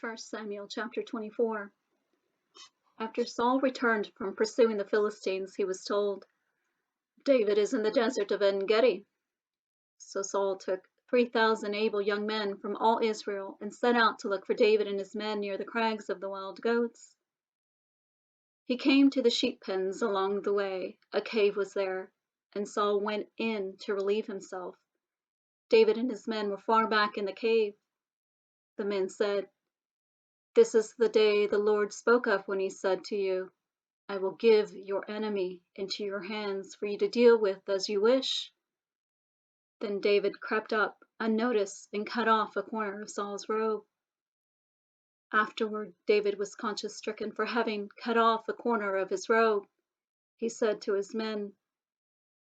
1 Samuel chapter 24. After Saul returned from pursuing the Philistines, he was told, "David is in the desert of En-gedi." So Saul took 3,000 able young men from all Israel and set out to look for David and his men near the crags of the wild goats. He came to the sheep pens along the way. A cave was there, and Saul went in to relieve himself. David and his men were far back in the cave. The men said, "This is the day the Lord spoke of when he said to you, 'I will give your enemy into your hands for you to deal with as you wish.'" Then David crept up unnoticed and cut off a corner of Saul's robe. Afterward, David was conscience-stricken for having cut off a corner of his robe. He said to his men,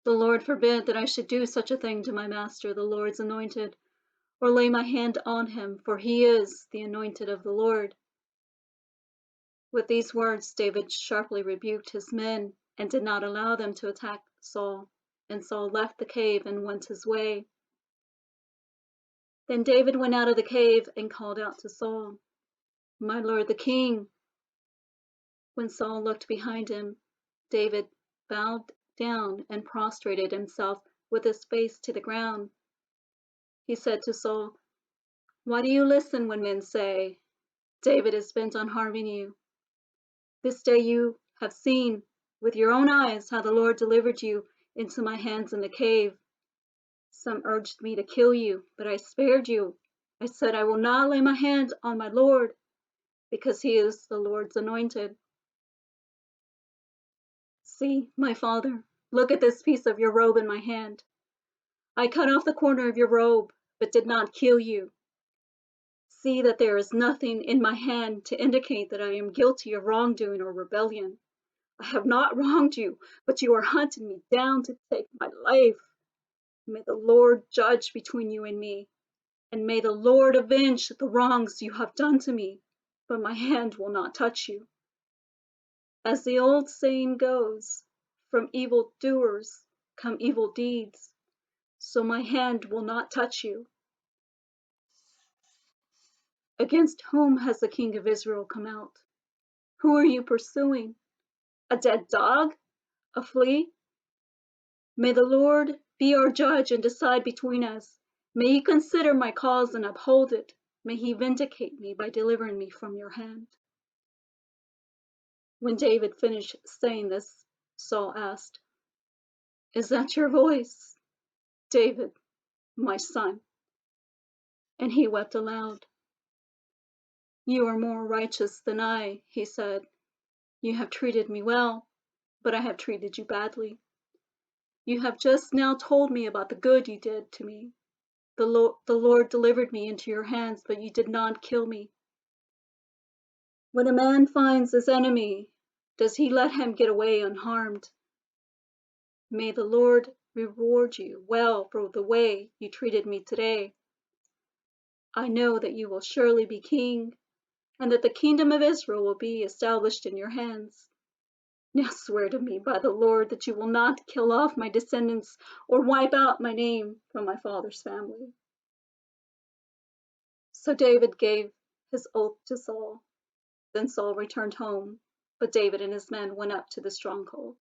"The Lord forbid that I should do such a thing to my master, the Lord's anointed, or lay my hand on him, for he is the anointed of the Lord." With these words, David sharply rebuked his men and did not allow them to attack Saul, and Saul left the cave and went his way. Then David went out of the cave and called out to Saul, "My lord the king." When Saul looked behind him, David bowed down and prostrated himself with his face to the ground. He said to Saul, "Why do you listen when men say, 'David is bent on harming you'? This day you have seen with your own eyes how the Lord delivered you into my hands in the cave. Some urged me to kill you, but I spared you. I said, 'I will not lay my hand on my Lord, because he is the Lord's anointed.' See, my father, look at this piece of your robe in my hand. I cut off the corner of your robe, but did not kill you. See that there is nothing in my hand to indicate that I am guilty of wrongdoing or rebellion. I have not wronged you, but you are hunting me down to take my life. May the Lord judge between you and me, and may the Lord avenge the wrongs you have done to me, but my hand will not touch you. As the old saying goes, from evil doers come evil deeds, so my hand will not touch you." "Against whom has the king of Israel come out? Who are you pursuing? A dead dog? A flea? May the Lord be our judge and decide between us. May he consider my cause and uphold it. May he vindicate me by delivering me from your hand." When David finished saying this, Saul asked, "Is that your voice, David, my son?" And he wept aloud. "You are more righteous than I," he said. "You have treated me well, but I have treated you badly. You have just now told me about the good you did to me. The Lord delivered me into your hands, but you did not kill me. When a man finds his enemy, does he let him get away unharmed? May the Lord reward you well for the way you treated me today. I know that you will surely be king, and that the kingdom of Israel will be established in your hands. Now swear to me by the Lord that you will not kill off my descendants or wipe out my name from my father's family." So David gave his oath to Saul. Then Saul returned home, but David and his men went up to the stronghold.